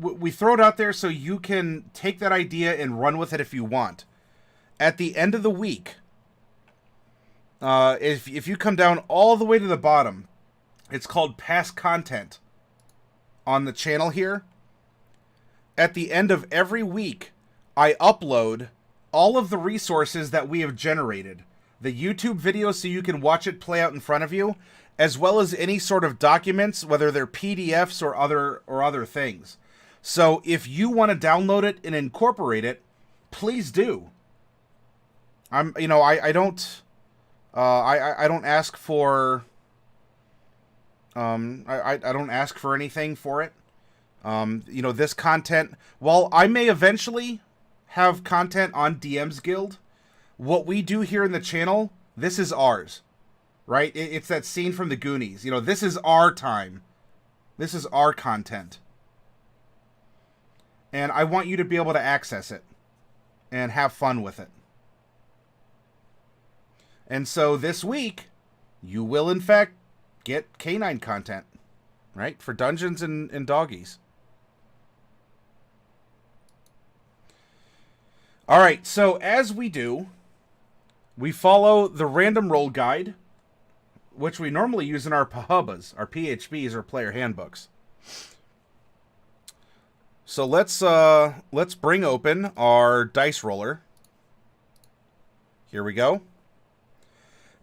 we throw it out there so you can take that idea and run with it if you want. At the end of the week, if you come down all the way to the bottom, it's called past content on the channel here. At the end of every week, I upload all of the resources that we have generated. The YouTube video so you can watch it play out in front of you, as well as any sort of documents, whether they're PDFs or other things. So if you want to download it and incorporate it, please do. I don't ask for I don't ask for anything for it. This content, while I may eventually have content on DM's Guild, what we do here in the channel, this is ours, right? It's that scene from the Goonies. This is our time. This is our content. And I want you to be able to access it and have fun with it. And so this week, you will in fact get canine content, right? For Dungeons and Doggies. All right, so as we do, we follow the random roll guide, which we normally use in our PHBs, our PHBs, or player handbooks. So let's bring open our dice roller. Here we go.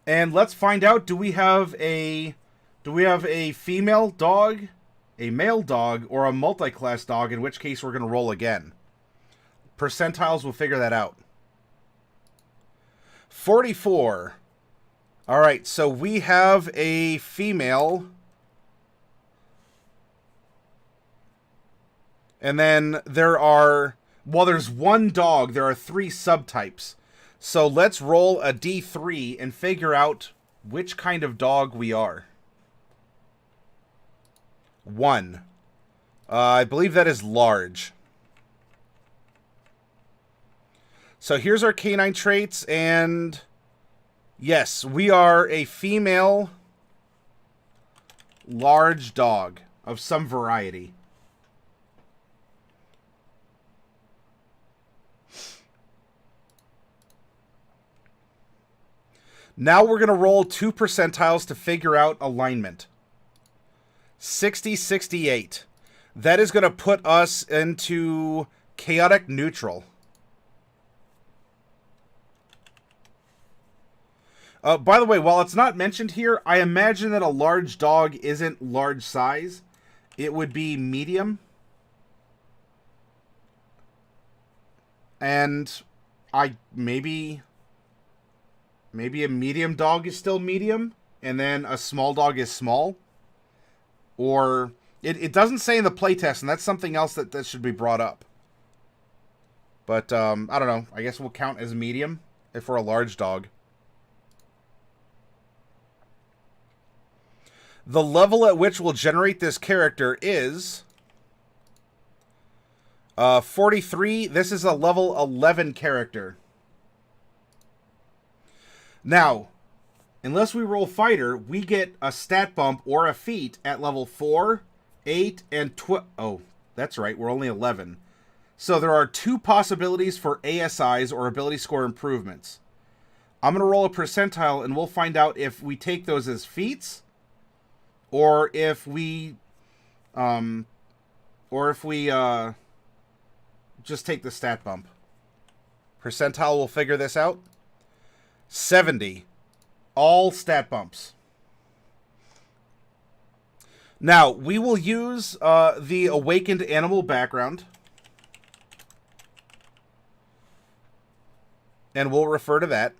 And let's find out, do we have a female dog, a male dog, or a multi-class dog, in which case we're going to roll again. Percentiles will figure that out. 44. All right, so we have a female. And then there's one dog, there are 3 subtypes. So let's roll a D3 and figure out which kind of dog we are. 1. I believe that is large. So here's our canine traits, and yes, we are a female large dog of some variety. Now we're going to roll 2 percentiles to figure out alignment. 60, 68. That is going to put us into chaotic neutral. By the way, while it's not mentioned here, I imagine that a large dog isn't large size. It would be medium. And maybe a medium dog is still medium, and then a small dog is small. Or, it doesn't say in the playtest, and that's something else that should be brought up. But, I don't know. I guess we'll count as medium if we're a large dog. The level at which we'll generate this character is 43. This is a level 11 character. Now, unless we roll fighter, we get a stat bump or a feat at level 4, 8, and 12. Oh, that's right. We're only 11. So there are 2 possibilities for ASIs, or ability score improvements. I'm going to roll a percentile, and we'll find out if we take those as feats, or if we just take the stat bump. Percentile will figure this out. 70. All stat bumps. Now, we will use the awakened animal background. And we'll refer to that.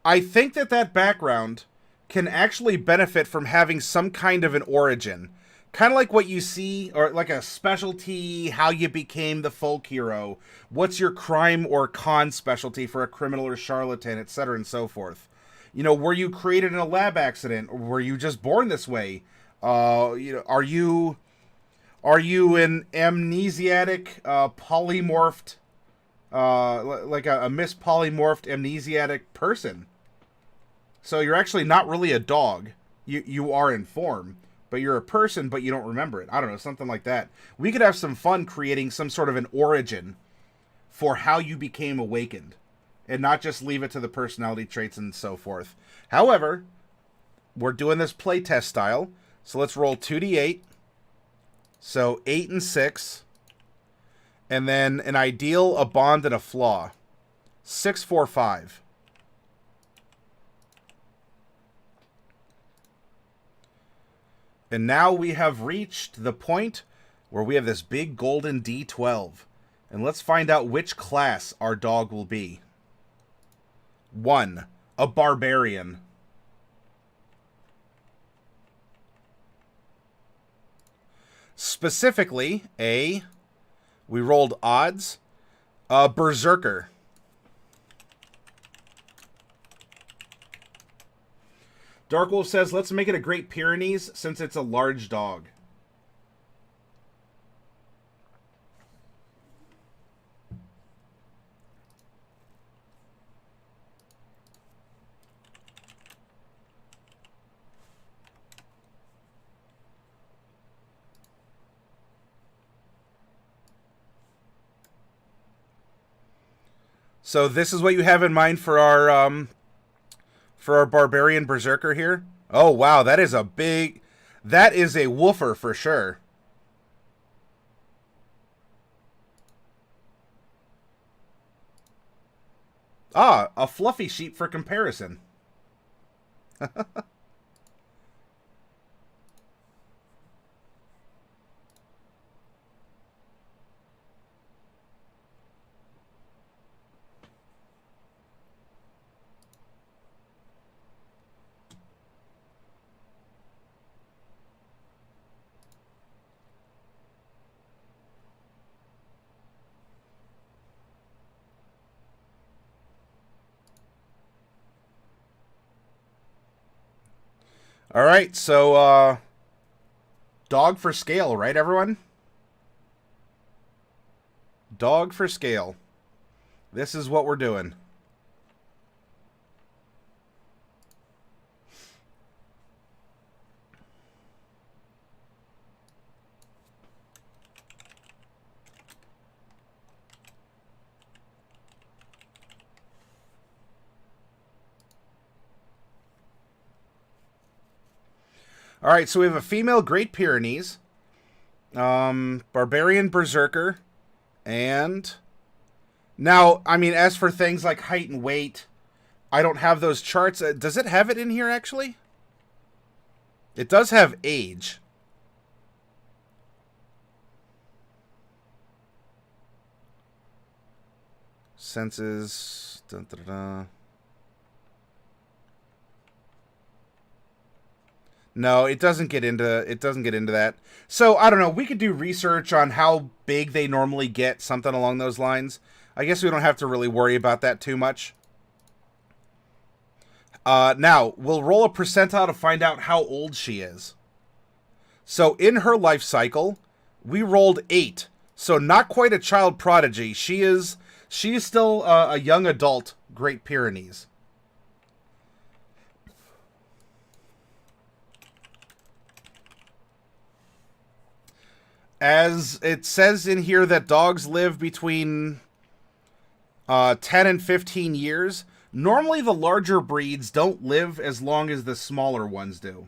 I think that background can actually benefit from having some kind of an origin. Kind of like what you see, or like a specialty, how you became the folk hero. What's your crime or con specialty for a criminal or charlatan, etc. and so forth. Were you created in a lab accident, or were you just born this way? Are you an amnesiac, polymorphed, like a mispolymorphed amnesiac person? So you're actually not really a dog. You are in form. but you're a person, but you don't remember it. I don't know, something like that. We could have some fun creating some sort of an origin for how you became awakened, and not just leave it to the personality traits and so forth. However, we're doing this playtest style, so let's roll 2d8. So 8 and 6, and then an ideal, a bond, and a flaw. 6, 4, 5. And now we have reached the point where we have this big golden D12. And let's find out which class our dog will be. 1. A Barbarian. Specifically, we rolled odds, a Berserker. Darkwolf says, let's make it a Great Pyrenees since it's a large dog. So this is what you have in mind for our Barbarian Berserker here? Oh, wow, that is a woofer for sure. Ah, a fluffy sheep for comparison. All right, so dog for scale, right, everyone? Dog for scale. This is what we're doing. All right, so we have a female Great Pyrenees, Barbarian Berserker, and now, I mean, as for things like height and weight, I don't have those charts. Does it have it in here, actually? It does have age. Senses. Dun, dun, dun. No, it doesn't get into that. So, I don't know, we could do research on how big they normally get, something along those lines. I guess we don't have to really worry about that too much. Now, we'll roll a percentile to find out how old she is. So, in her life cycle, we rolled 8. So, not quite a child prodigy. She is still a young adult Great Pyrenees. As it says in here that dogs live between 10 and 15 years. Normally the larger breeds don't live as long as the smaller ones do.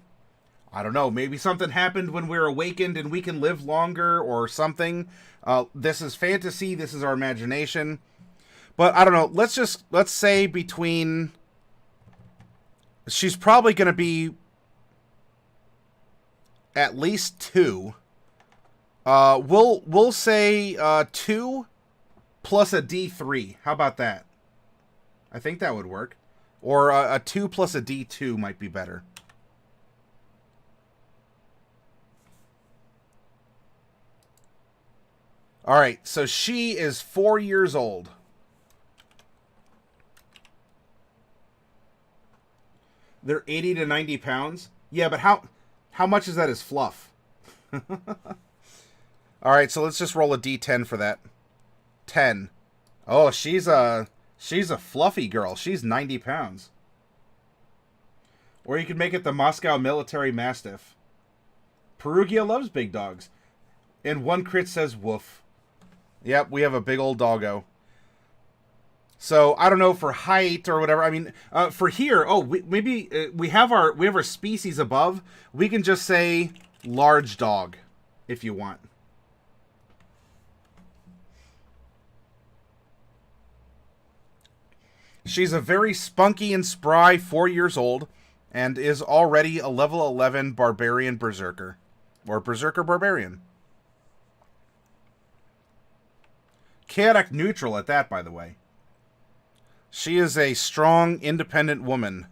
I don't know, maybe something happened when we're awakened and we can live longer or something. This is fantasy, this is our imagination. But I don't know, let's say between... She's probably going to be at least 2. We'll say 2 plus a D3. How about that? I think that would work. Or a 2 plus a D2 might be better. Alright, so she is 4 years old. They're 80 to 90 pounds? Yeah, but how much is that as fluff? Alright, so let's just roll a D10 for that. 10. Oh, she's a fluffy girl. She's 90 pounds. Or you could make it the Moscow Military Mastiff. Perugia loves big dogs. And one crit says woof. Yep, we have a big old doggo. So I don't know for height or whatever. I mean, for here, maybe we have our species above. We can just say large dog, if you want. She's a very spunky and spry 4 years old, and is already a level 11 Barbarian Berserker, or Berserker Barbarian. Chaotic neutral at that, by the way. She is a strong, independent woman.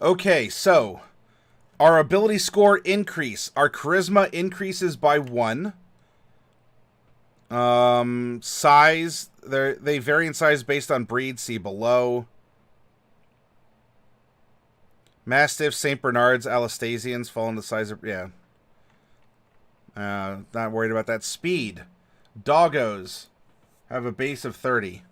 Okay, so our ability score increase. Our charisma increases by 1. Size, they vary in size based on breed. See below. Mastiffs, St. Bernards, Alastasians fall in the size of... Yeah. Not worried about that. Speed. Doggos have a base of 30.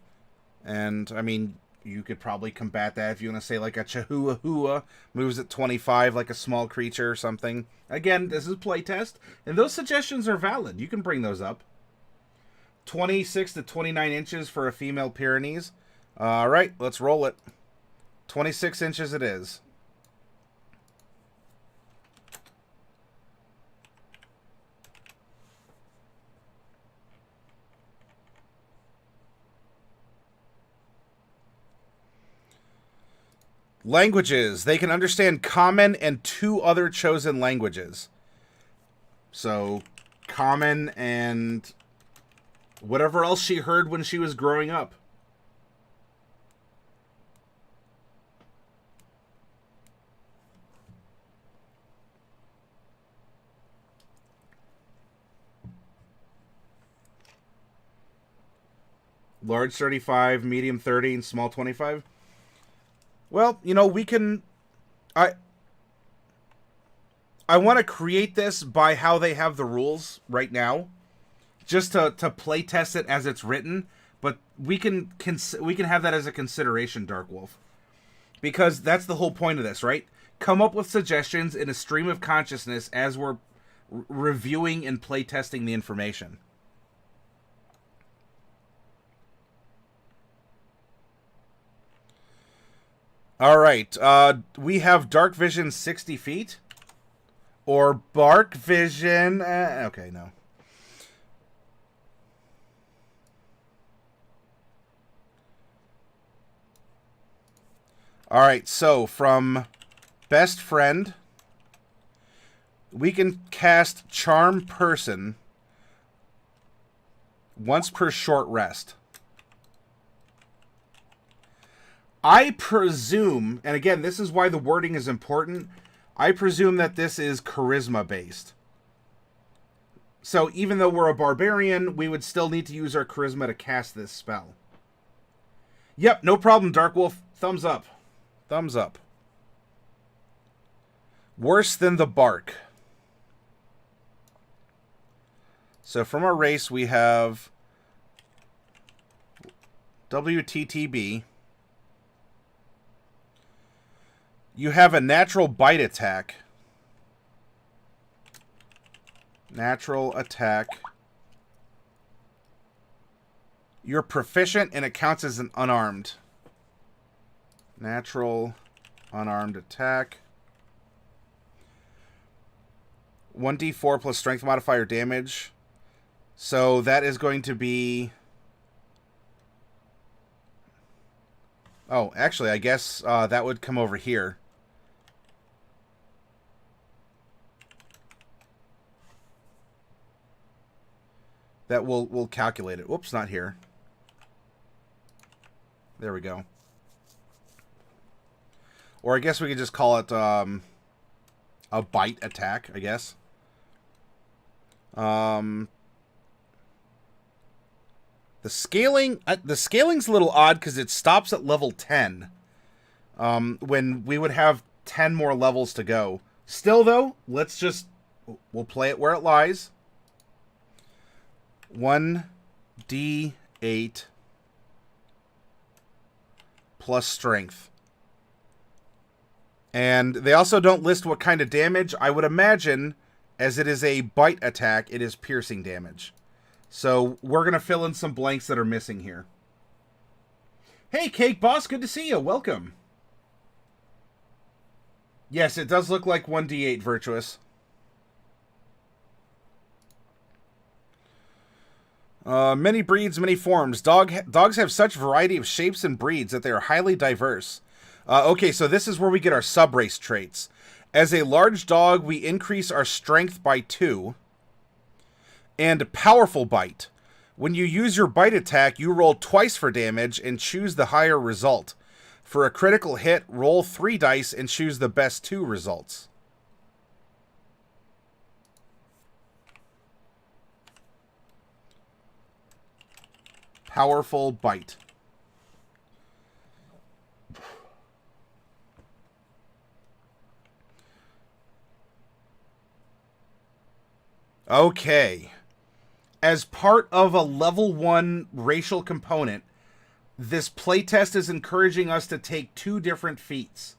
And, I mean, you could probably combat that if you want to say, like, a Chihuahua moves at 25, like a small creature or something. Again, this is playtest, and those suggestions are valid. You can bring those up. 26 to 29 inches for a female Pyrenees. All right, let's roll it. 26 inches it is. Languages. They can understand Common and 2 other chosen languages. So, Common and whatever else she heard when she was growing up. Large 35, medium 30, and small 25. Well, you know, we can... I want to create this by how they have the rules right now, just to play test it as it's written. But we can have that as a consideration, Dark Wolf, because that's the whole point of this, right? Come up with suggestions in a stream of consciousness as we're reviewing and play testing the information. All right, we have Dark Vision 60 feet, or Bark Vision. Okay, no. All right, so from Best Friend, we can cast Charm Person once per short rest. I presume, and again, this is why the wording is important, I presume that this is charisma-based. So even though we're a barbarian, we would still need to use our charisma to cast this spell. Yep, no problem, Dark Wolf. Thumbs up. Thumbs up. Worse than the Bark. So from our race, we have WTTB. You have a natural bite attack. Natural attack. You're proficient and it counts as an unarmed. Natural unarmed attack. 1d4 plus strength modifier damage. So that is going to be... Oh, actually, I guess that would come over here. That we'll calculate it. Whoops, not here. There we go. Or I guess we could just call it a bite attack, I guess. The scaling's a little odd because it stops at level 10. When we would have 10 more levels to go. Still, though, we'll play it where it lies. 1d8 plus strength. And they also don't list what kind of damage. I would imagine, as it is a bite attack, it is piercing damage. So we're going to fill in some blanks that are missing here. Hey, Cake Boss, good to see you. Welcome. Yes, it does look like 1d8 Virtuous. Many breeds, many forms. Dogs have such variety of shapes and breeds that they are highly diverse. Okay, so this is where we get our sub-race traits. As a large dog, we increase our strength by 2. And powerful bite. When you use your bite attack, you roll twice for damage and choose the higher result. For a critical hit, roll 3 dice and choose the best 2 results. Powerful bite. Okay. As part of a level 1 racial component, this playtest is encouraging us to take 2 different feats.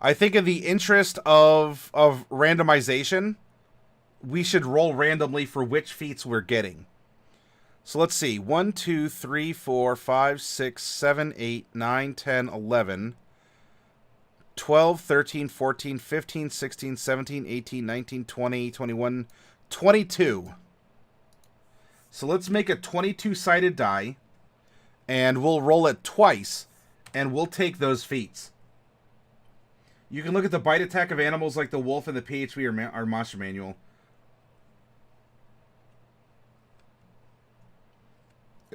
I think in the interest of randomization, we should roll randomly for which feats we're getting. So let's see. 1, 2, 3, 4, 5, 6, 7, 8, 9, 10, 11, 12, 13, 14, 15, 16, 17, 18, 19, 20, 21, 22. So let's make a 22-sided die, and we'll roll it twice, and we'll take those feats. You can look at the bite attack of animals like the wolf in the PHP or Monster Manual.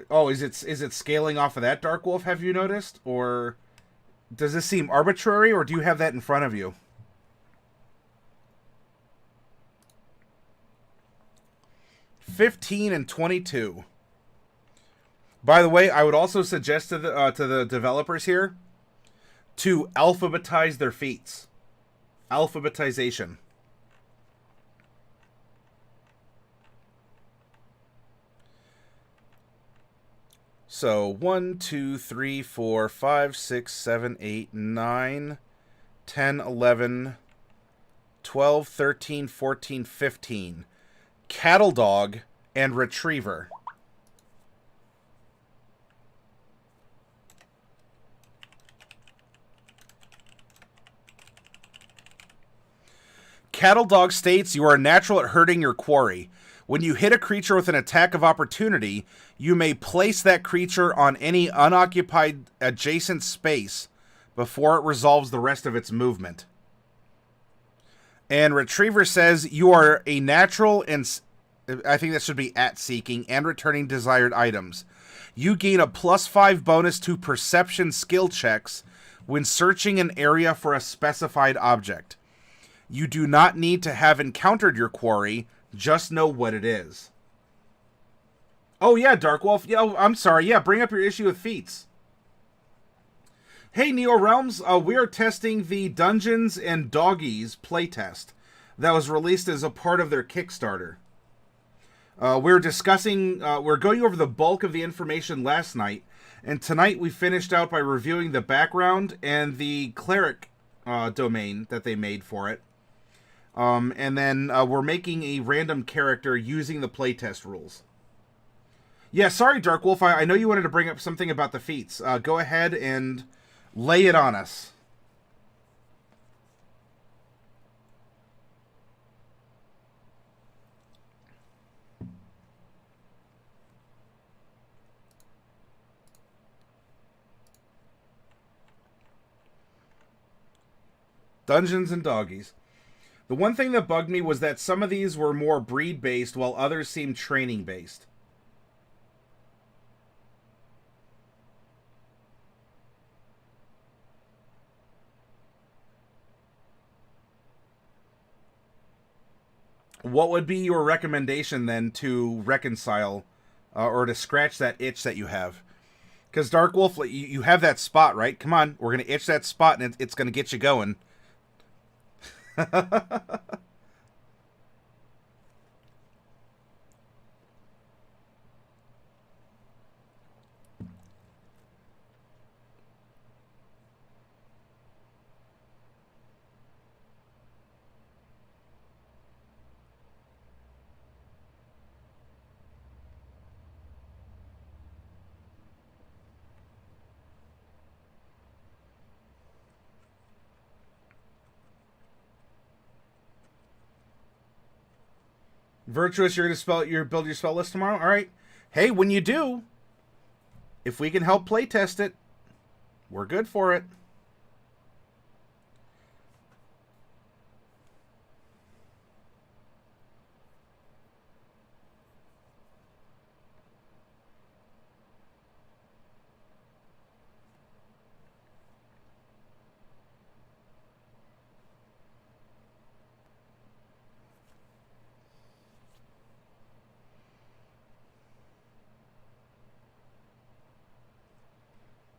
Oh, is it scaling off of that, Dark Wolf, have you noticed? Or does this seem arbitrary, or do you have that in front of you? $15 and $22. By the way, I would also suggest to the developers here to alphabetize their feats. Alphabetization. So 1, 2, 3, 4, 5, 6, 7, 8, 9, 10, 11, 12, 13, 14, 15. Cattle dog and retriever. Cattle dog states you are natural at hurting your quarry. When you hit a creature with an attack of opportunity, you may place that creature on any unoccupied adjacent space before it resolves the rest of its movement. And Retriever says you are a natural and I think that should be at seeking and returning desired items. You gain a +5 bonus to perception skill checks when searching an area for a specified object. You do not need to have encountered your quarry, just know what it is. Oh yeah, Dark Wolf. Yeah, I'm sorry. Yeah, bring up your issue with feats. Hey, Neo Realms. We are testing the Dungeons and Doggies playtest that was released as a part of their Kickstarter. We're discussing, we're going over the bulk of the information last night, and tonight we finished out by reviewing the background and the cleric domain that they made for it. And then we're making a random character using the playtest rules. Yeah, sorry, Dark Wolf. I know you wanted to bring up something about the feats. Go ahead and lay it on us. Dungeons and Doggies. The one thing that bugged me was that some of these were more breed-based while others seemed training-based. What would be your recommendation then to reconcile or to scratch that itch that you have? Because Dark Wolf, you have that spot, right? Come on, we're going to itch that spot and it's going to get you going. Virtuous, you're going to build your spell list tomorrow? All right. Hey, when you do, if we can help playtest it, we're good for it.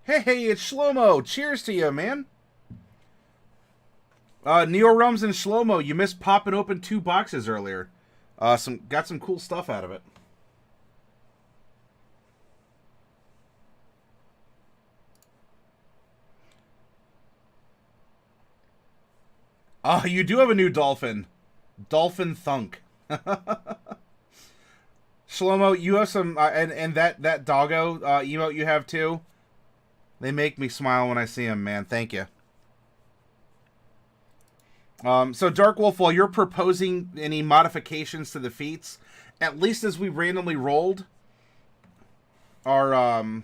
Hey, it's Shlomo. Cheers to you, man. Neo Realms and Shlomo, you missed popping open 2 boxes earlier. Got some cool stuff out of it. You do have a new dolphin. Dolphin Thunk. Shlomo, you have some, and that doggo emote you have too. They make me smile when I see them, man. Thank you. So Dark Wolf, while you're proposing any modifications to the feats, at least as we randomly rolled, our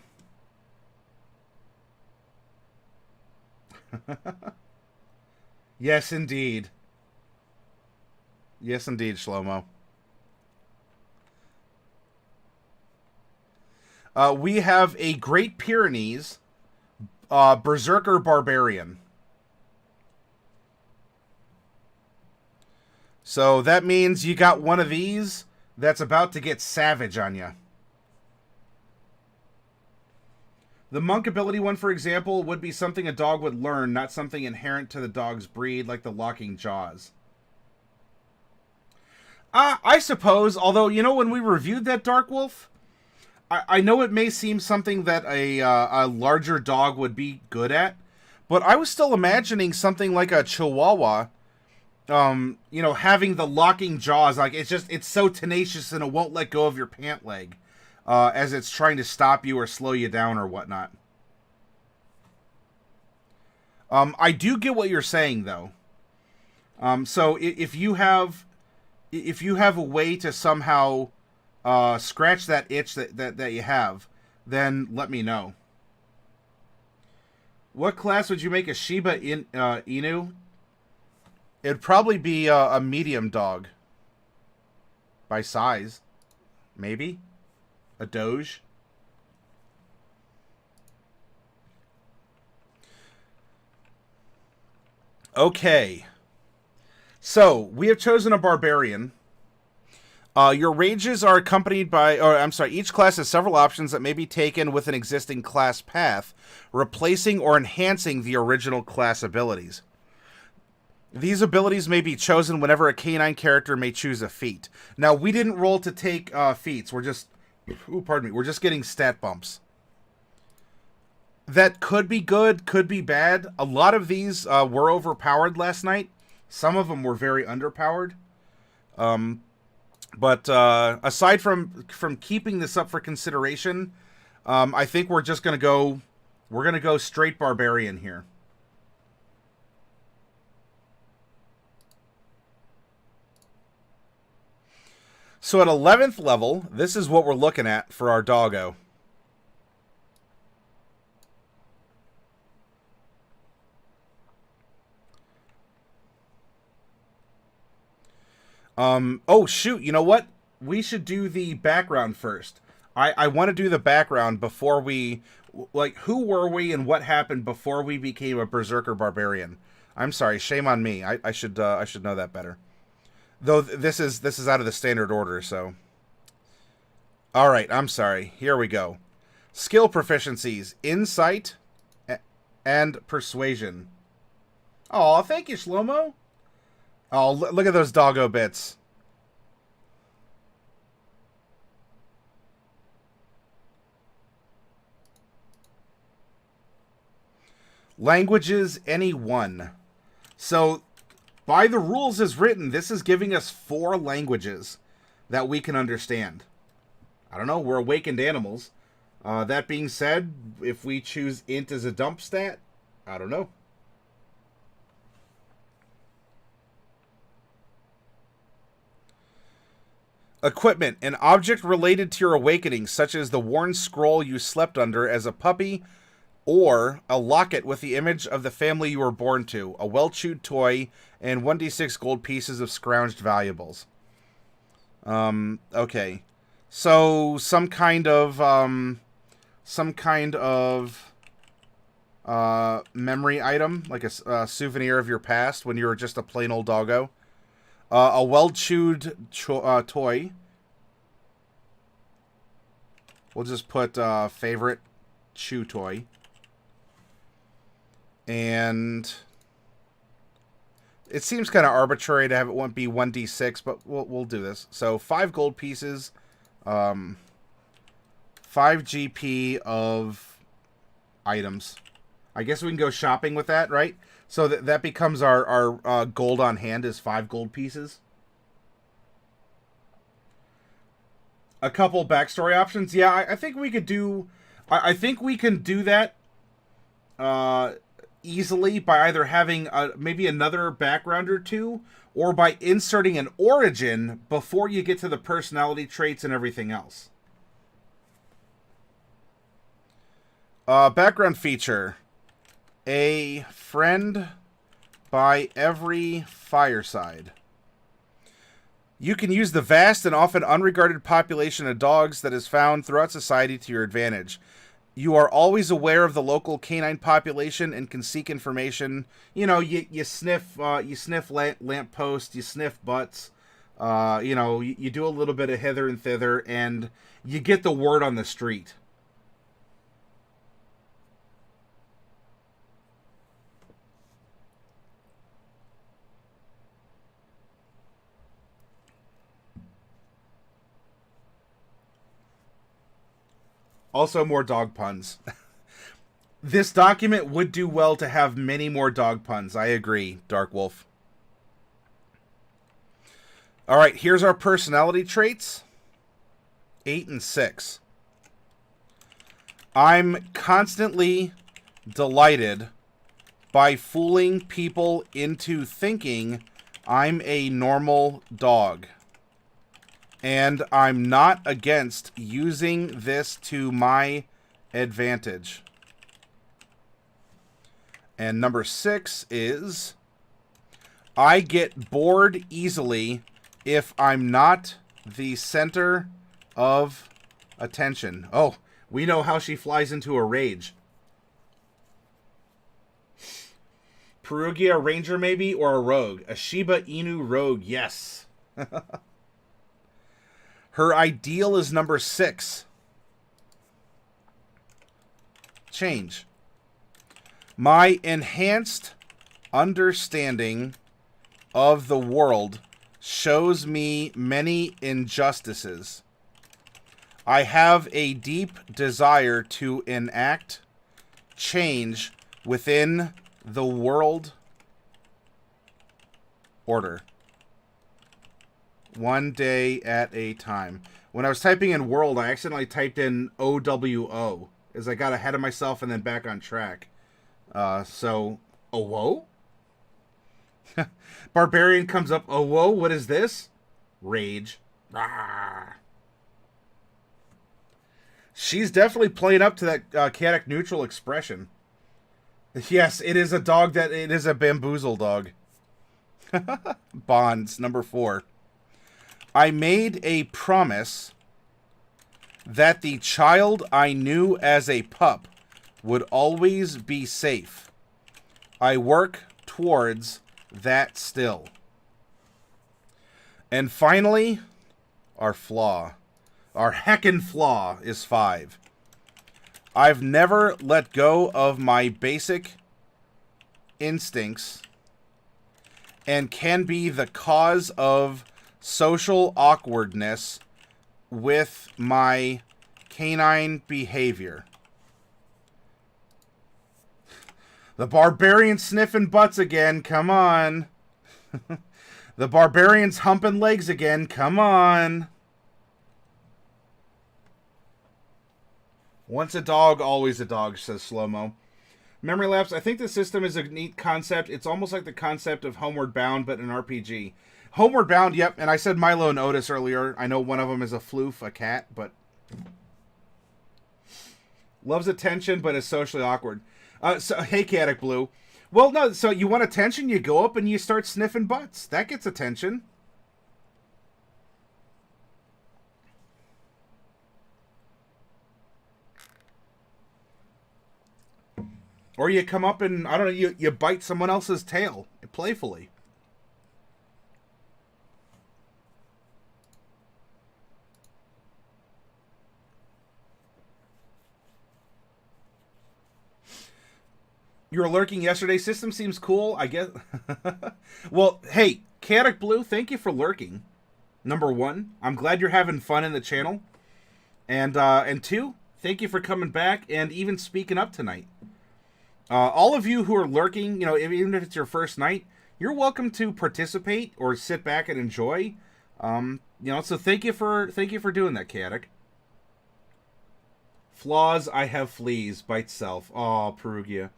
yes, indeed. Yes, indeed, Shlomo. We have a Great Pyrenees, Berserker Barbarian. So that means you got one of these that's about to get savage on you. The monk ability one, for example, would be something a dog would learn, not something inherent to the dog's breed, like the locking jaws. I suppose, although, you know, when we reviewed that Dark Wolf, I know it may seem something that a larger dog would be good at, but I was still imagining something like a Chihuahua, you know, having the locking jaws. Like, it's so tenacious and it won't let go of your pant leg as it's trying to stop you or slow you down or whatnot. I do get what you're saying, though. So if you have a way to somehow scratch that itch that you have, then let me know. What class would you make a Shiba Inu? It'd probably be a medium dog. By size. Maybe. A Doge. Okay. So, we have chosen a Barbarian. Your ranges are accompanied by, each class has several options that may be taken with an existing class path, replacing or enhancing the original class abilities. These abilities may be chosen whenever a canine character may choose a feat. Now, we didn't roll to take feats. We're just, we're just getting stat bumps. That could be good, could be bad. A lot of these were overpowered last night. Some of them were very underpowered. But aside from keeping this up for consideration, I think we're just gonna go. We're gonna go straight Barbarian here. So at 11th level, this is what we're looking at for our doggo. Oh, shoot, you know what? We should do the background first. I want to do the background before we... Like, who were we and what happened before we became a Berserker Barbarian? I'm sorry, shame on me. I should know that better. Though this is out of the standard order, so... Alright, I'm sorry. Here we go. Skill proficiencies. Insight and Persuasion. Aw, thank you, Shlomo. Oh, look at those doggo bits. Languages, any one. So, by the rules as written, this is giving us 4 languages that we can understand. I don't know, we're awakened animals. That being said, if we choose int as a dump stat, I don't know. Equipment. An object related to your awakening, such as the worn scroll you slept under as a puppy, or a locket with the image of the family you were born to, a well-chewed toy, and 1d6 gold pieces of scrounged valuables. Okay. So, some kind of memory item, like a souvenir of your past when you were just a plain old doggo. A well-chewed toy. We'll just put favorite chew toy. And it seems kind of arbitrary to have it be 1d6, but we'll do this. So 5 gold pieces, 5 GP of items. I guess we can go shopping with that, right? So that becomes our gold on hand is 5 gold pieces. A couple backstory options. Yeah, I think we could do... I think we can do that easily by either having maybe another background or two, or by inserting an origin before you get to the personality traits and everything else. Background feature. A friend by every fireside. You can use the vast and often unregarded population of dogs that is found throughout society to your advantage. You are always aware of the local canine population and can seek information. You know, you sniff lampposts, you sniff butts. You know, you do a little bit of hither and thither, and you get the word on the street. Also, more dog puns. This document would do well to have many more dog puns. I agree, Dark Wolf. All right, here's our personality traits. 8 and 6. I'm constantly delighted by fooling people into thinking I'm a normal dog. And I'm not against using this to my advantage. And number 6 is, I get bored easily if I'm not the center of attention. Oh, we know how she flies into a rage. Perugia Ranger maybe, or a rogue. A Shiba Inu rogue, yes. Her ideal is number 6. Change. My enhanced understanding of the world shows me many injustices. I have a deep desire to enact change within the world order. One day at a time. When I was typing in world, I accidentally typed in OWO, as I got ahead of myself and then back on track. So, OWO? Barbarian comes up, OWO, what is this? Rage. Rawr. She's definitely playing up to that chaotic neutral expression. Yes, it is a dog it is a bamboozle dog. Bonds, number 4. I made a promise that the child I knew as a pup would always be safe. I work towards that still. And finally, our flaw. Our heckin' flaw is 5. I've never let go of my basic instincts and can be the cause of social awkwardness with my canine behavior. The barbarian sniffing butts again, come on. The barbarian's humping legs again, come on. Once a dog, always a dog, says Slow-Mo. Memory Lapse, I think the system is a neat concept. It's almost like the concept of Homeward Bound, but an RPG. Homeward Bound, yep. And I said Milo and Otis earlier. I know one of them is a floof, a cat, but loves attention, but is socially awkward. So hey, Chaotic Blue. Well, no. So you want attention? You go up and you start sniffing butts. That gets attention. Or you come up and, I don't know, you bite someone else's tail playfully. You were lurking yesterday. System seems cool, I guess. Well, hey, Chaotic Blue, thank you for lurking. Number one, I'm glad you're having fun in the channel. And two, thank you for coming back and even speaking up tonight. All of you who are lurking, you know, even if it's your first night, you're welcome to participate or sit back and enjoy. You know, so thank you for doing that, Chaotic. Flaws, I have fleas. Bite self. Oh, Perugia.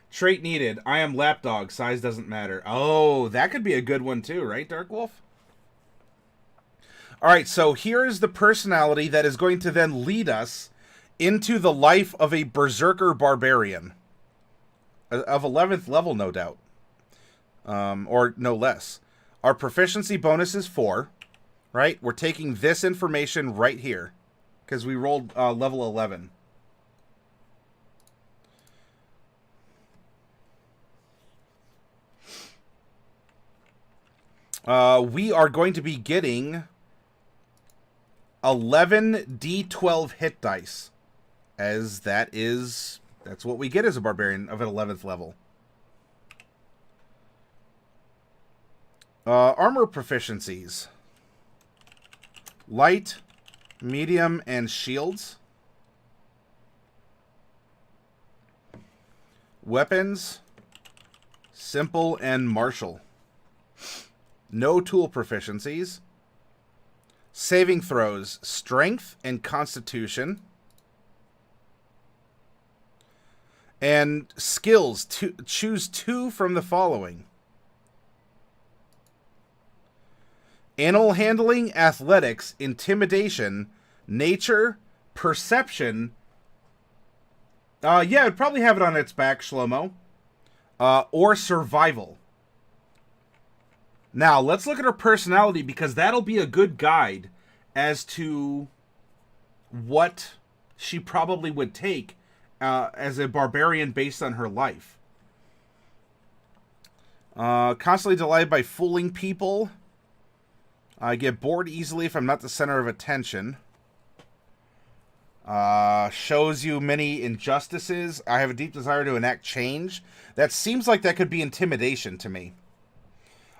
Trait needed. I am lapdog. Size doesn't matter. Oh, that could be a good one too, right, Dark Wolf? All right, so here is the personality that is going to then lead us into the life of a Berserker Barbarian. Of 11th level, no doubt. Or no less. Our proficiency bonus is 4, right? We're taking this information right here, because we rolled level 11. We are going to be getting 11 D12 hit dice, as that's what we get as a barbarian of an 11th level. Armor proficiencies. Light, medium, and shields. Weapons, simple and martial. No tool proficiencies. Saving throws, strength and constitution. And skills, choose 2 from the following. Animal handling, athletics, intimidation, nature, perception. Yeah, it'd probably have it on its back, Shlomo. Or survival. Now, let's look at her personality, because that'll be a good guide as to what she probably would take as a barbarian based on her life. Constantly delighted by fooling people. I get bored easily if I'm not the center of attention. Shows you many injustices. I have a deep desire to enact change. That seems like that could be intimidation to me.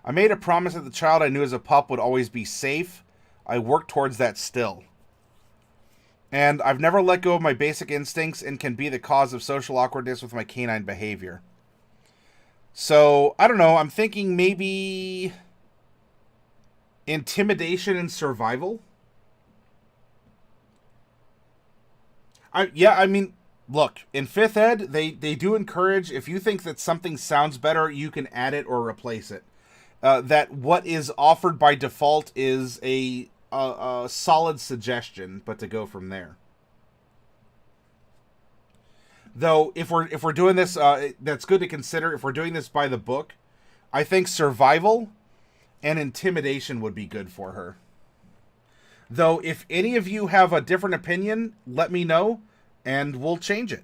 I made a promise that the child I knew as a pup would always be safe. I work towards that still. And I've never let go of my basic instincts and can be the cause of social awkwardness with my canine behavior. So, I don't know. I'm thinking maybe intimidation and survival. I mean, look, in 5th ed, they do encourage, if you think that something sounds better, you can add it or replace it. That what is offered by default is a solid suggestion, but to go from there. Though, if we're doing this, that's good to consider. If we're doing this by the book, I think survival and intimidation would be good for her. Though, if any of you have a different opinion, let me know, and we'll change it.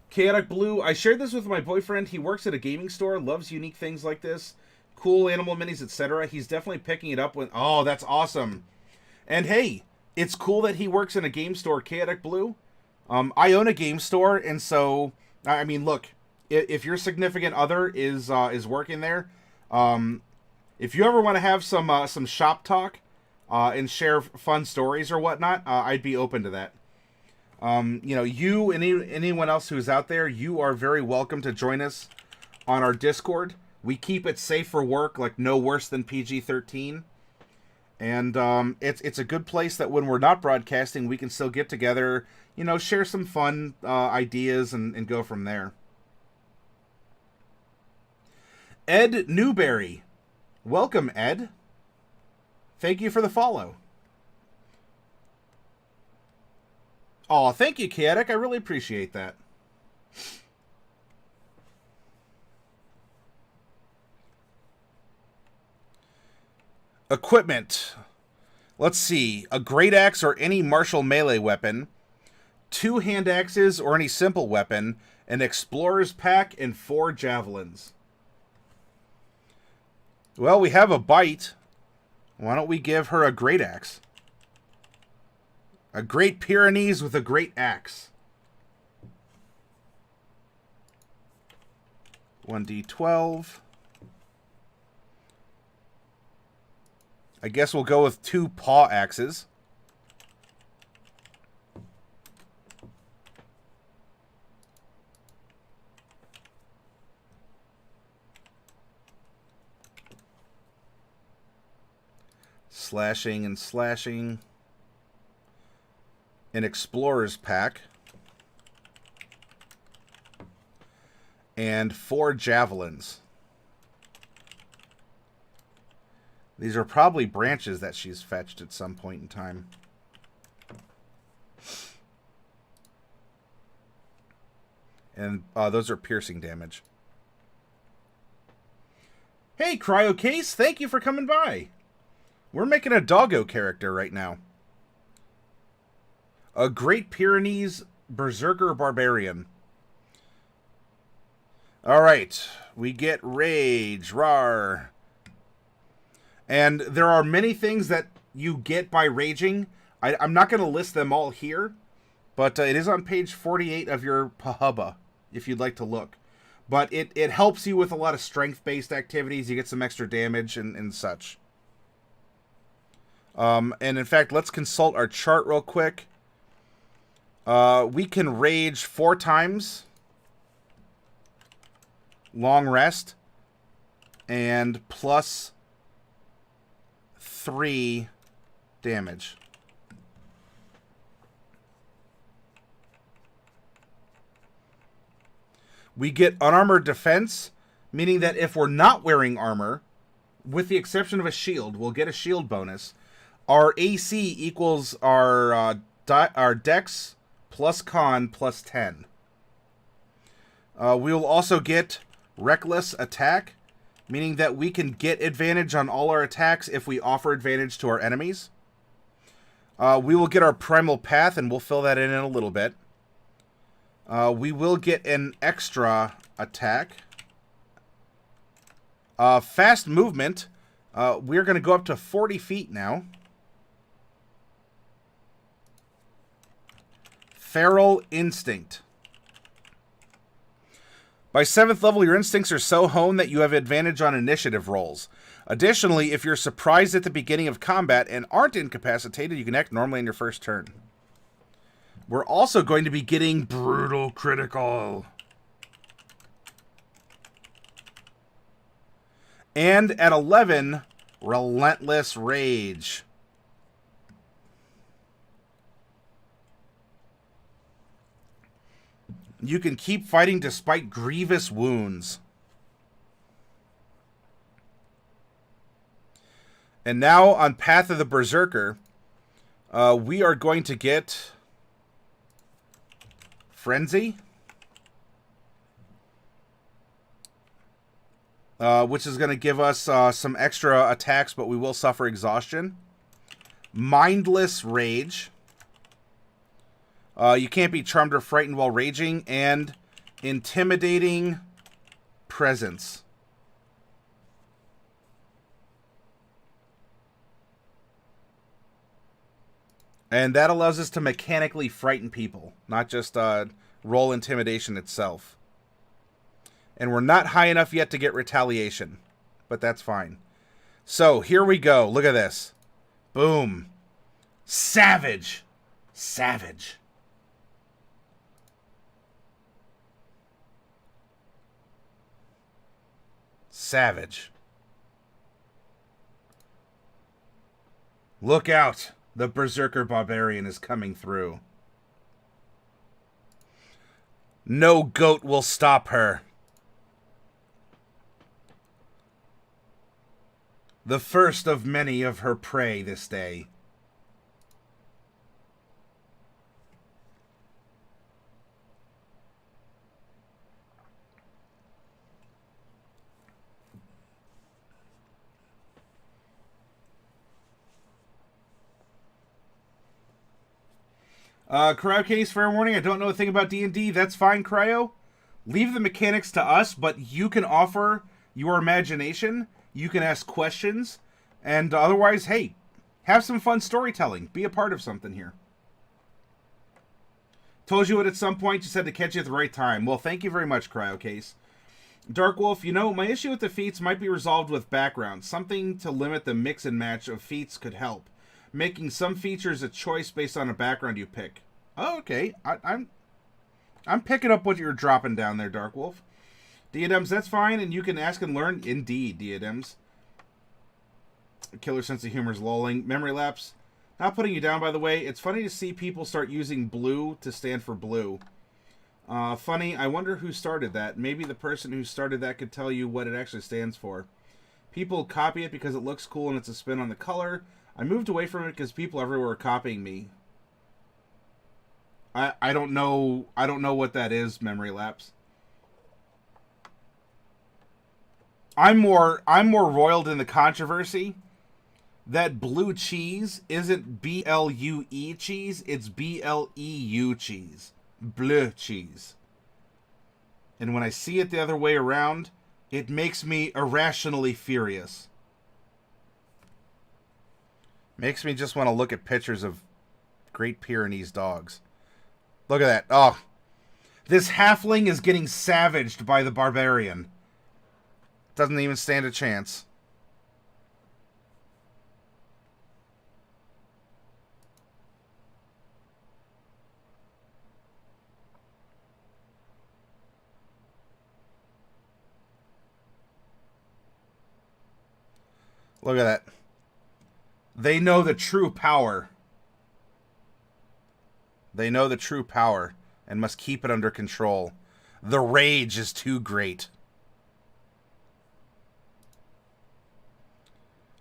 Chaotic Blue, I shared this with my boyfriend. He works at a gaming store, loves unique things like this. Cool animal minis, etc. He's definitely picking it up when... Oh, that's awesome. And hey, it's cool that he works in a game store, Chaotic Blue. I own a game store, and so... I mean, look, if your significant other is working there, if you ever want to have some shop talk and share fun stories or whatnot, I'd be open to that. You know, you and anyone else who's out there, you are very welcome to join us on our Discord. We keep it safe for work, like no worse than PG-13. And it's a good place that when we're not broadcasting, we can still get together, you know, share some fun ideas and go from there. Ed Newberry. Welcome, Ed. Thank you for the follow. Oh, thank you, Chaotic. I really appreciate that. Equipment. Let's see. A great axe or any martial melee weapon. 2 hand axes or any simple weapon. An explorer's pack and 4 javelins. Well, we have a bite. Why don't we give her a great axe? A great Pyrenees with a great axe. 1d12. I guess we'll go with 2 paw axes. Slashing and slashing. An explorer's pack. And 4 javelins. These are probably branches that she's fetched at some point in time. And those are piercing damage. Hey, Cryo Case, thank you for coming by. We're making a doggo character right now. A Great Pyrenees Berserker Barbarian. Alright, we get Rage, Rar. And there are many things that you get by raging. I'm not going to list them all here, but it is on page 48 of your Pahubba, if you'd like to look. But it helps you with a lot of strength-based activities. You get some extra damage and such. And in fact, let's consult our chart real quick. We can rage 4 times. Long rest. And plus 3 damage. We get unarmored defense, meaning that if we're not wearing armor, with the exception of a shield, we'll get a shield bonus. Our AC equals our dex plus con plus 10. We will also get reckless attack, meaning that we can get advantage on all our attacks if we offer advantage to our enemies. We will get our primal path, and we'll fill that in a little bit. We will get an extra attack. Fast movement. We're going to go up to 40 feet now. Feral instinct. By 7th level, your instincts are so honed that you have advantage on initiative rolls. Additionally, if you're surprised at the beginning of combat and aren't incapacitated, you can act normally in your first turn. We're also going to be getting brutal critical. And at 11, relentless rage. You can keep fighting despite grievous wounds. And now on Path of the Berserker, we are going to get Frenzy, which is going to give us some extra attacks, but we will suffer exhaustion. Mindless Rage. You can't be charmed or frightened while raging. And Intimidating Presence. And that allows us to mechanically frighten people, not just roll intimidation itself. And we're not high enough yet to get retaliation, but that's fine. So here we go. Look at this. Boom. Savage. Savage. Savage. Look out. The Berserker Barbarian is coming through. No goat will stop her. The first of many of her prey this day. Cryo Case, fair warning, I don't know a thing about D&D. That's fine, Cryo. Leave the mechanics to us, but you can offer your imagination. You can ask questions. And otherwise, hey, have some fun storytelling. Be a part of something here. Told you it at some point, just had to catch you at the right time. Well, thank you very much, Cryo Case. Dark Wolf, you know, my issue with the feats might be resolved with background. Something to limit the mix and match of feats could help. Making some features a choice based on a background you pick. Oh, okay. I'm picking up what you're dropping down there, Dark Wolf. Diadems, that's fine, and you can ask and learn. Indeed, Diadems. Killer sense of humor is lulling. Memory lapse. Not putting you down, by the way. It's funny to see people start using blue to stand for blue. Funny, I wonder who started that. Maybe the person who started that could tell you what it actually stands for. People copy it because it looks cool and it's a spin on the color. I moved away from it because people everywhere are copying me. I don't know what that is, memory lapse. I'm more roiled in the controversy that blue cheese isn't B-L-U-E cheese, it's B-L-E-U cheese. Bleu cheese. And when I see it the other way around, it makes me irrationally furious. Makes me just want to look at pictures of Great Pyrenees dogs. Look at that. Oh. This halfling is getting savaged by the Barbarian. Doesn't even stand a chance. Look at that. They know the true power. They know the true power and must keep it under control. The rage is too great.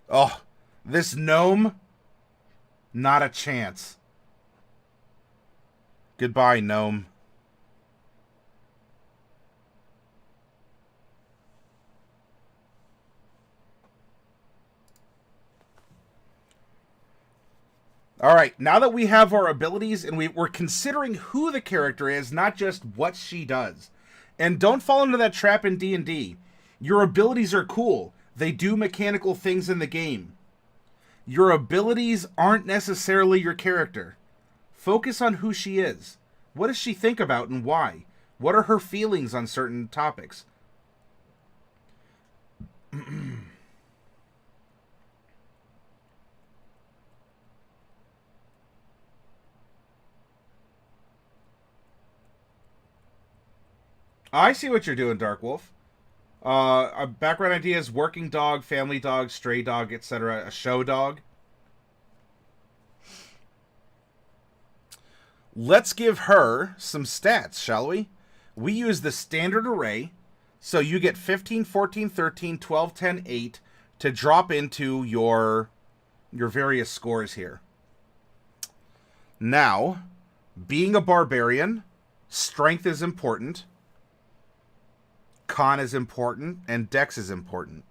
Oh, this gnome, not a chance. Goodbye, gnome. All right, now that we have our abilities and we're considering who the character is, not just what she does. And don't fall into that trap in D&D. Your abilities are cool. They do mechanical things in the game. Your abilities aren't necessarily your character. Focus on who she is. What does she think about and why? What are her feelings on certain topics? I see what you're doing, Dark Wolf. A background idea is working dog, family dog, stray dog, etc. A show dog. Let's give her some stats, shall we? We use the standard array, so you get 15, 14, 13, 12, 10, 8 to drop into your various scores here. Now, being a barbarian, strength is important. Con is important, and Dex is important.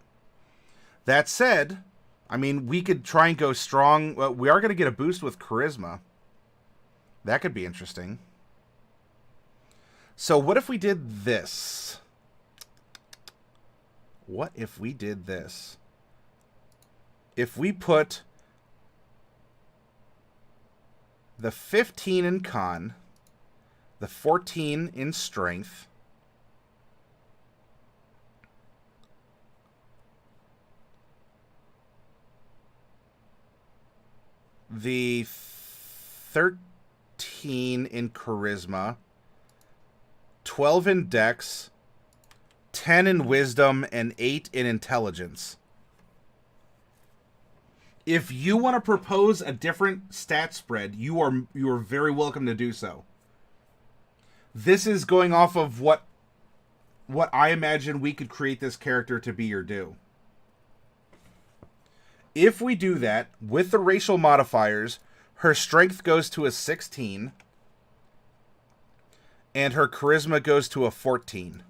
That said, I mean, we could try and go strong. Well, we are going to get a boost with Charisma. That could be interesting. So what if we did this? What if we did this? If we put the 15 in Con, the 14 in Strength, the 13 in Charisma, 12 in Dex, 10 in Wisdom, and 8 in Intelligence. If you want to propose a different stat spread, you are very welcome to do so. This is going off of what I imagine we could create this character to be or do. If we do that with the racial modifiers, her strength goes to a 16 and her charisma goes to a 14.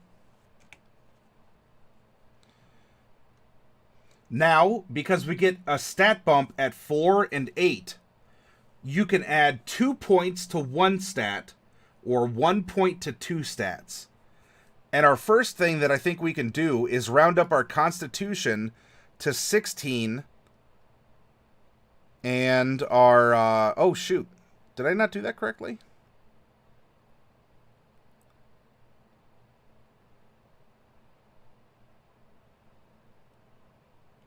Now, because we get a stat bump at 4 and 8, you can add 2 points to 1 stat or 1 point to 2 stats. And our first thing that I think we can do is round up our Constitution to 16 and our... oh, shoot. Did I not do that correctly?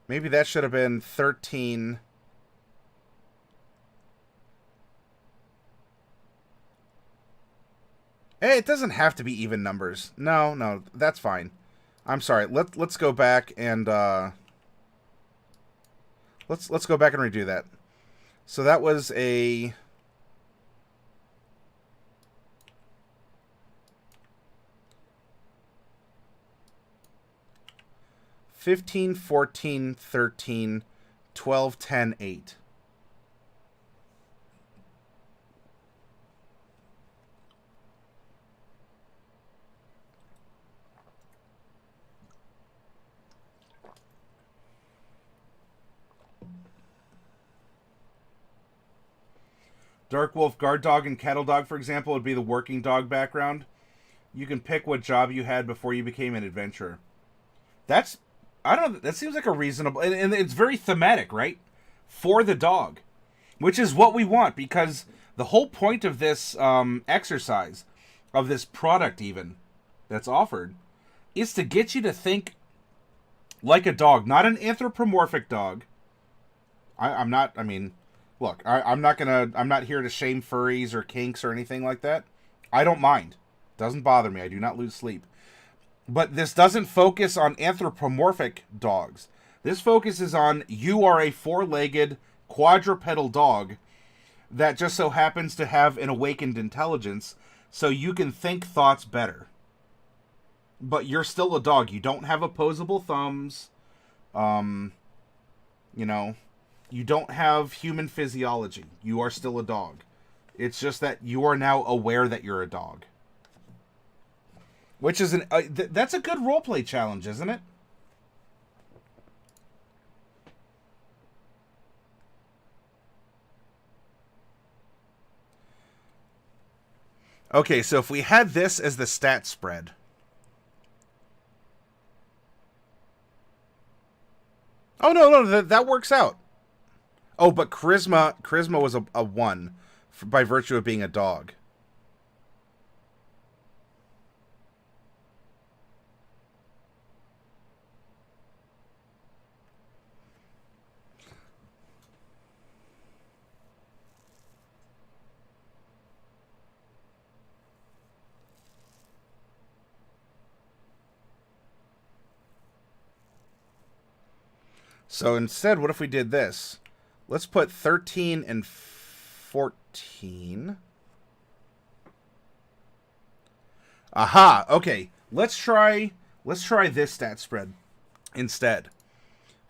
Maybe that should have been 13... Hey, it doesn't have to be even numbers. No, that's fine. I'm sorry. Let's go back and let's go back and redo that. So that was a 15, 14, 13, 12, 10, 8. Dark Wolf, Guard Dog, and Cattle Dog, for example, would be the working dog background. You can pick what job you had before you became an adventurer. That seems like a reasonable... And it's very thematic, right? For the dog. Which is what we want, because the whole point of this exercise, of this product even, that's offered, is to get you to think like a dog. Not an anthropomorphic dog. I'm not here to shame furries or kinks or anything like that. I don't mind. Doesn't bother me. I do not lose sleep. But this doesn't focus on anthropomorphic dogs. This focuses on you are a four-legged quadrupedal dog that just so happens to have an awakened intelligence so you can think thoughts better. But you're still a dog. You don't have opposable thumbs. You don't have human physiology. You are still a dog. It's just that you are now aware that you're a dog. Which is that's a good roleplay challenge, isn't it? Okay, so if we had this as the stat spread. Oh, no, that works out. Oh, but charisma was a 1 by virtue of being a dog. So instead, what if we did this? Let's put 13 and 14. Aha, okay. Let's try this stat spread instead.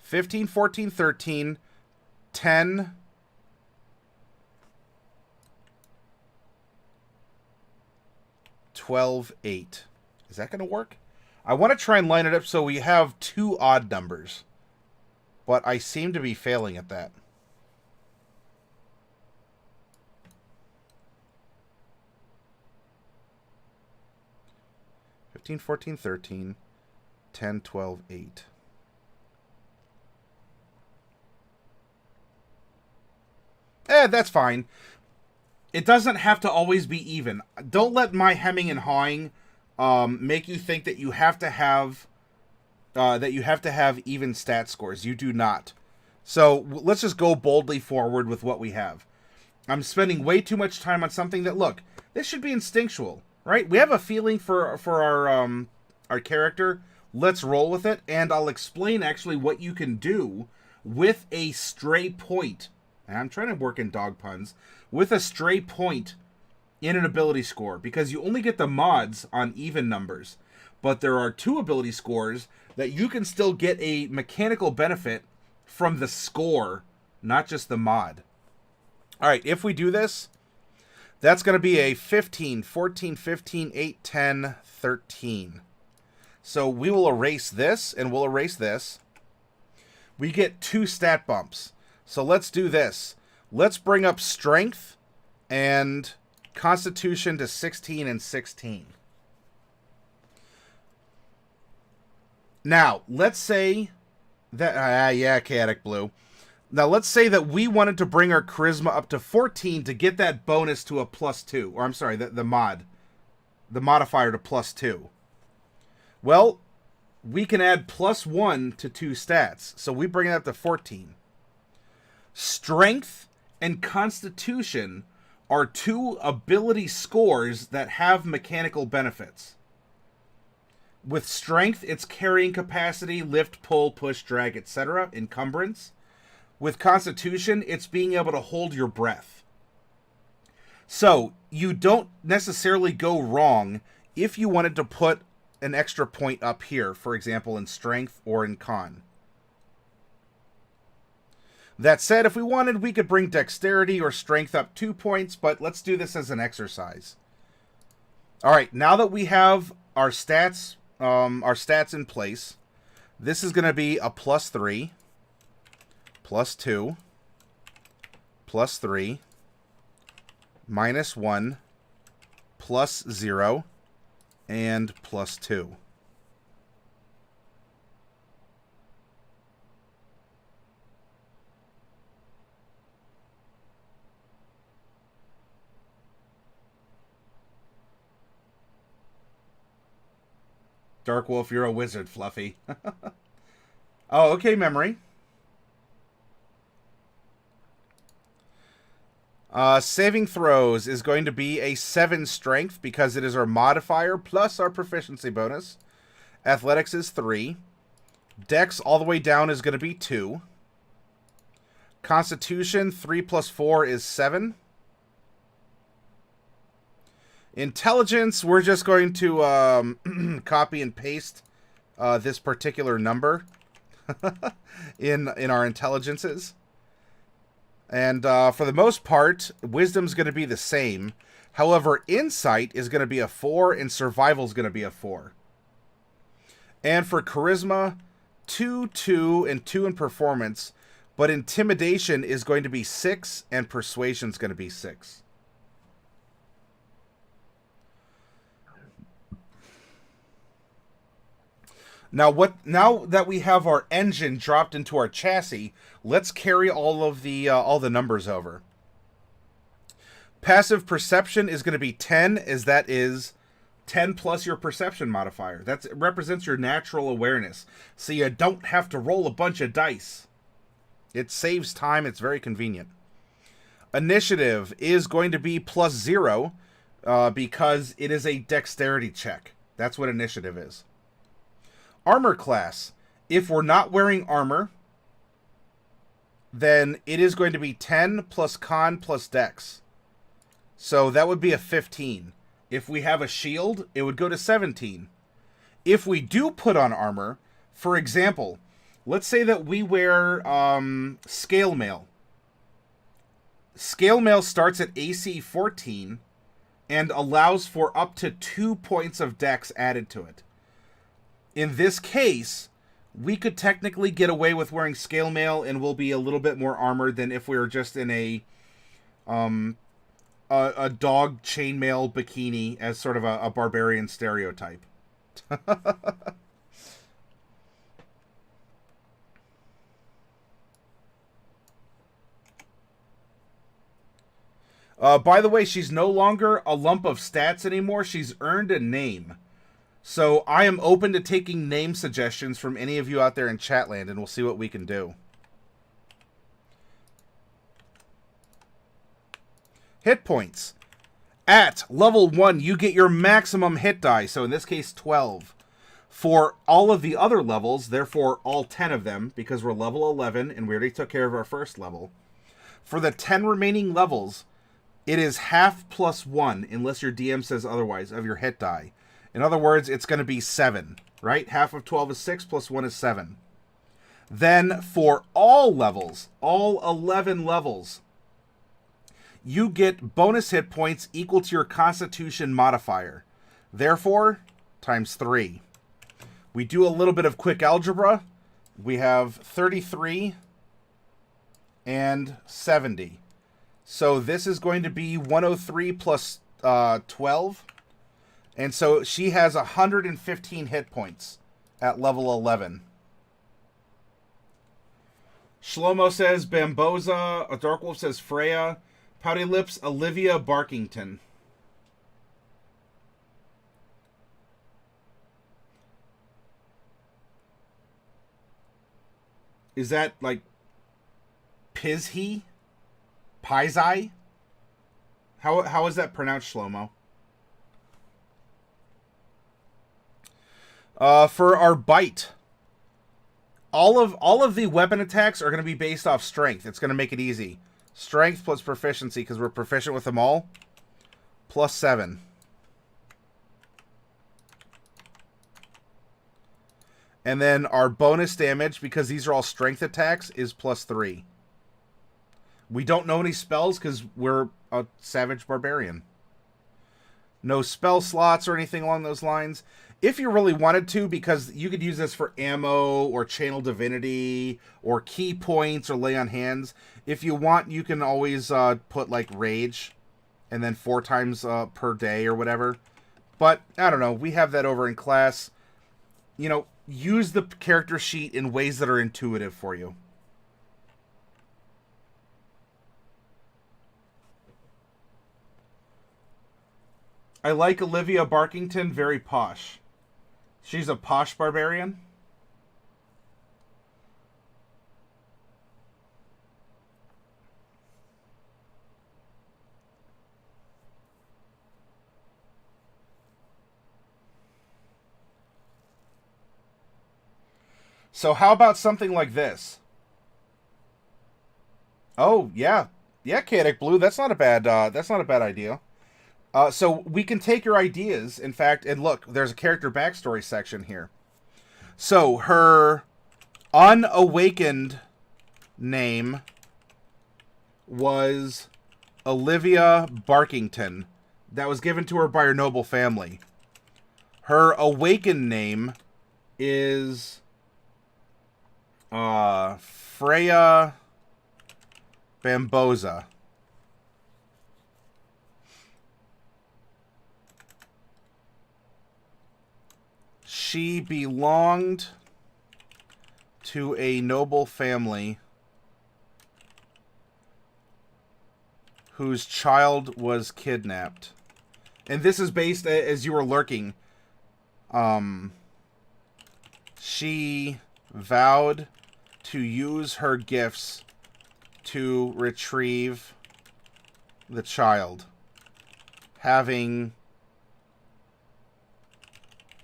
15, 14, 13, 10, 12, 8. Is that going to work? I want to try and line it up so we have 2 odd numbers. But I seem to be failing at that. (15, 14, 13, 10, 12, 8). That's fine. It doesn't have to always be even. Don't let my hemming and hawing make you think that you have to have even stat scores. You do not. So let's just go boldly forward with what we have. I'm spending way too much time on something that, look, this should be instinctual, right? We have a feeling for our character. Let's roll with it, and I'll explain actually what you can do with a stray point. And I'm trying to work in dog puns. With a stray point in an ability score, because you only get the mods on even numbers. But there are 2 ability scores that you can still get a mechanical benefit from the score, not just the mod. All right, if we do this, that's going to be a 15, 14, 15, 8, 10, 13. So we will erase this, and we'll erase this. We get 2 stat bumps. So let's do this. Let's bring up Strength and Constitution to 16 and 16. Now, let's say that... yeah, Chaotic Blue. Now, let's say that we wanted to bring our Charisma up to 14 to get that bonus to a +2. Or, I'm sorry, the modifier to +2. Well, we can add +1 to 2 stats. So we bring it up to 14. Strength and Constitution are 2 ability scores that have mechanical benefits. With Strength, it's carrying capacity, lift, pull, push, drag, etc., encumbrance. With Constitution, it's being able to hold your breath. So, you don't necessarily go wrong if you wanted to put an extra point up here, for example, in Strength or in Con. That said, if we wanted, we could bring Dexterity or Strength up 2 points, but let's do this as an exercise. Alright, now that we have our stats in place, this is going to be a +3, +2, +3, -1, +0, and +2. Dark Wolf, you're a wizard, Fluffy. Oh, okay, memory. Saving throws is going to be a 7 strength because it is our modifier plus our proficiency bonus. Athletics is 3. Dex all the way down is going to be 2. Constitution, 3 + 4 is 7. Intelligence, we're just going to copy and paste this particular number in our intelligences. And for the most part, Wisdom's going to be the same. However, Insight is going to be a 4, and Survival's going to be a 4. And for Charisma, 2, 2, and 2 in Performance. But Intimidation is going to be 6, and Persuasion's going to be 6. Now that we have our engine dropped into our chassis, let's carry all the numbers over. Passive Perception is going to be 10, as that is 10 plus your Perception modifier. That represents your natural awareness, so you don't have to roll a bunch of dice. It saves time. It's very convenient. Initiative is going to be +0 because it is a dexterity check. That's what initiative is. Armor class. If we're not wearing armor, then it is going to be 10 plus con plus dex. So that would be a 15. If we have a shield, it would go to 17. If we do put on armor, for example, let's say that we wear scale mail. Scale mail starts at AC 14 and allows for up to 2 points of dex added to it. In this case, we could technically get away with wearing scale mail and we'll be a little bit more armored than if we were just in a dog chainmail bikini as sort of a barbarian stereotype. By the way, she's no longer a lump of stats anymore. She's earned a name. So I am open to taking name suggestions from any of you out there in Chatland, and we'll see what we can do. Hit points. At level 1, you get your maximum hit die, so in this case 12. For all of the other levels, therefore all 10 of them, because we're level 11, and we already took care of our first level. For the 10 remaining levels, it is half plus 1, unless your DM says otherwise, of your hit die. In other words, it's going to be 7, right? Half of 12 is 6, plus 1 is 7. Then for all levels, all 11 levels, you get bonus hit points equal to your Constitution modifier. Therefore, times 3. We do a little bit of quick algebra. We have 33 and 70. So this is going to be 103 plus 12. And so she has 115 hit points at level 11. Shlomo says Bamboza. Darkwolf says Freya. Pouty Lips, Olivia Barkington. Is that like Pizhi? Pizai? How is that pronounced, Shlomo? For our bite, all of the weapon attacks are going to be based off strength. It's going to make it easy. Strength plus proficiency, because we're proficient with them all, plus 7. And then our bonus damage, because these are all strength attacks, is plus 3. We don't know any spells because we're a savage barbarian. No spell slots or anything along those lines. If you really wanted to, because you could use this for ammo or channel divinity or key points or lay on hands. If you want, you can always put like rage and then 4 times per day or whatever. But I don't know. We have that over in class. You know, use the character sheet in ways that are intuitive for you. I like Olivia Barkington, very posh. She's a posh barbarian. So how about something like this? Oh, yeah. Yeah, Chaotic Blue, that's not a bad idea. So we can take your ideas, in fact, and look, there's a character backstory section here. So her unawakened name was Olivia Barkington. That was given to her by her noble family. Her awakened name is Freya Bamboza. She belonged to a noble family whose child was kidnapped. And this is based, as you were lurking, she vowed to use her gifts to retrieve the child, having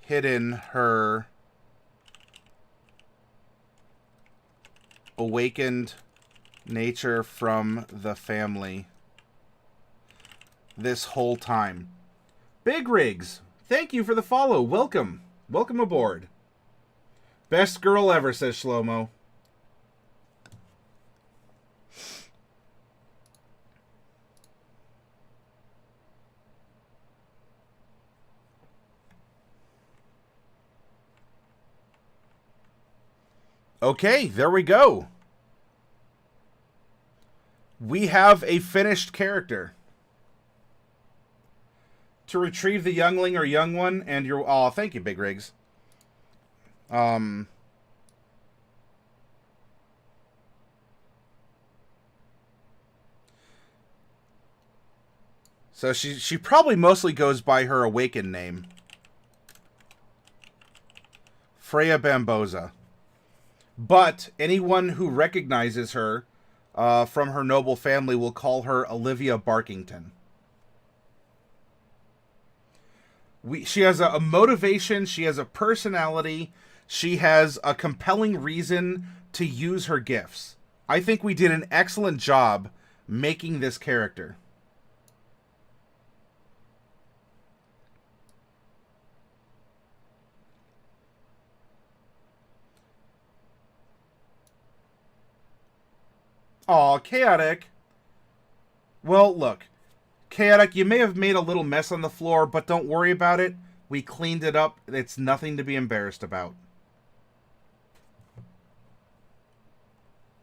hidden her awakened nature from the family this whole time. Big Rigs, thank you for the follow. Welcome. Welcome aboard. Best girl ever, says Shlomo. Okay, there we go. We have a finished character. To retrieve the youngling or young one, and your... Oh, thank you, Big Rigs. So she probably mostly goes by her awakened name. Freya Bamboza. But anyone who recognizes her from her noble family will call her Olivia Barkington. She has a motivation, she has a personality, she has a compelling reason to use her gifts. I think we did an excellent job making this character. Aw, Chaotic. Well, look. Chaotic, you may have made a little mess on the floor, but don't worry about it. We cleaned it up. It's nothing to be embarrassed about.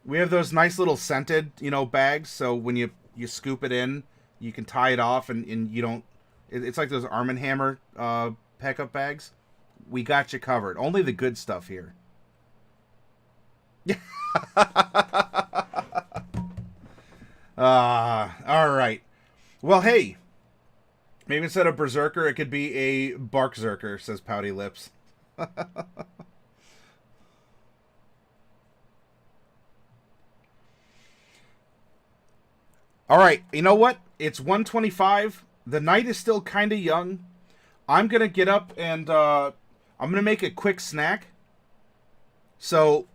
We have those nice little scented, bags, so when you scoop it in, you can tie it off, and you don't... It's like those Arm & Hammer pickup bags. We got you covered. Only the good stuff here. Alright. Well, hey. Maybe instead of Berserker, it could be a Barkzerker, says Pouty Lips. Alright, you know what? It's 1:25. The night is still kind of young. I'm going to get up and I'm going to make a quick snack. So,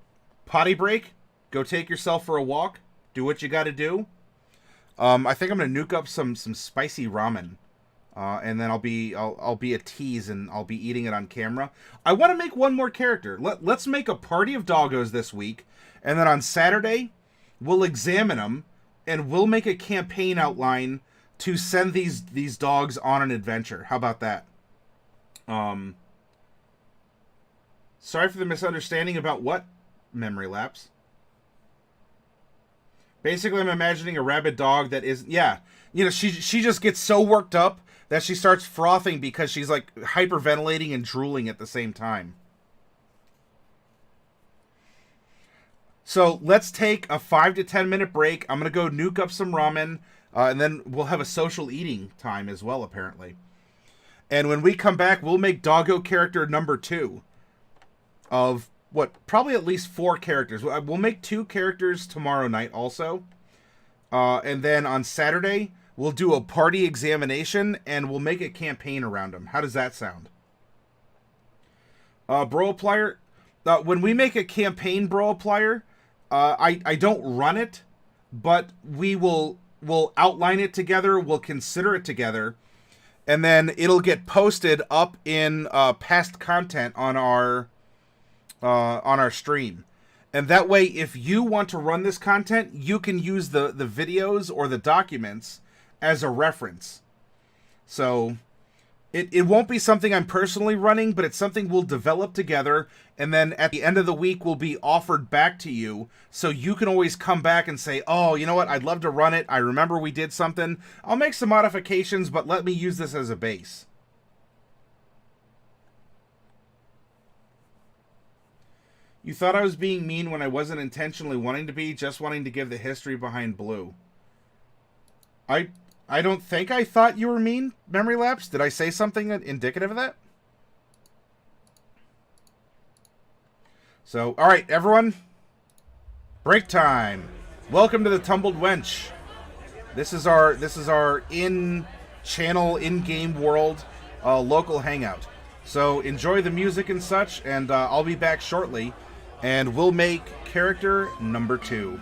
potty break. Go take yourself for a walk. Do what you got to do. I think I'm going to nuke up some spicy ramen. And then I'll be a tease and I'll be eating it on camera. I want to make one more character. Let's make a party of doggos this week. And then on Saturday, we'll examine them. And we'll make a campaign outline to send these dogs on an adventure. How about that? Sorry for the misunderstanding about what? Memory lapse. Basically, I'm imagining a rabid dog that is... Yeah. She just gets so worked up that she starts frothing because she's, like, hyperventilating and drooling at the same time. So let's take a 5 to 10 minute break. I'm going to go nuke up some ramen, and then we'll have a social eating time as well, apparently. And when we come back, we'll make doggo character number 2 of, probably at least 4 characters. We'll make 2 characters tomorrow night also. And then on Saturday, we'll do a party examination, and we'll make a campaign around them. How does that sound? Bro Plier, when we make a campaign, Bro Plier, I don't run it, but we'll outline it together, we'll consider it together, and then it'll get posted up in past content on our stream. And that way, if you want to run this content, you can use the videos or the documents as a reference. So it won't be something I'm personally running, but it's something we'll develop together, and then at the end of the week will be offered back to you, so you can always come back and say, oh, you know what, I'd love to run it, I remember we did something, I'll make some modifications, but let me use this as a base. You thought I was being mean when I wasn't intentionally wanting to be, just wanting to give the history behind Blue. I don't think I thought you were mean, Memory Lapse. Did I say something indicative of that? So, alright, everyone. Break time. Welcome to the Tumbled Wench. This is our in-channel, in-game world local hangout. So, enjoy the music and such, and I'll be back shortly, and we'll make character number 2.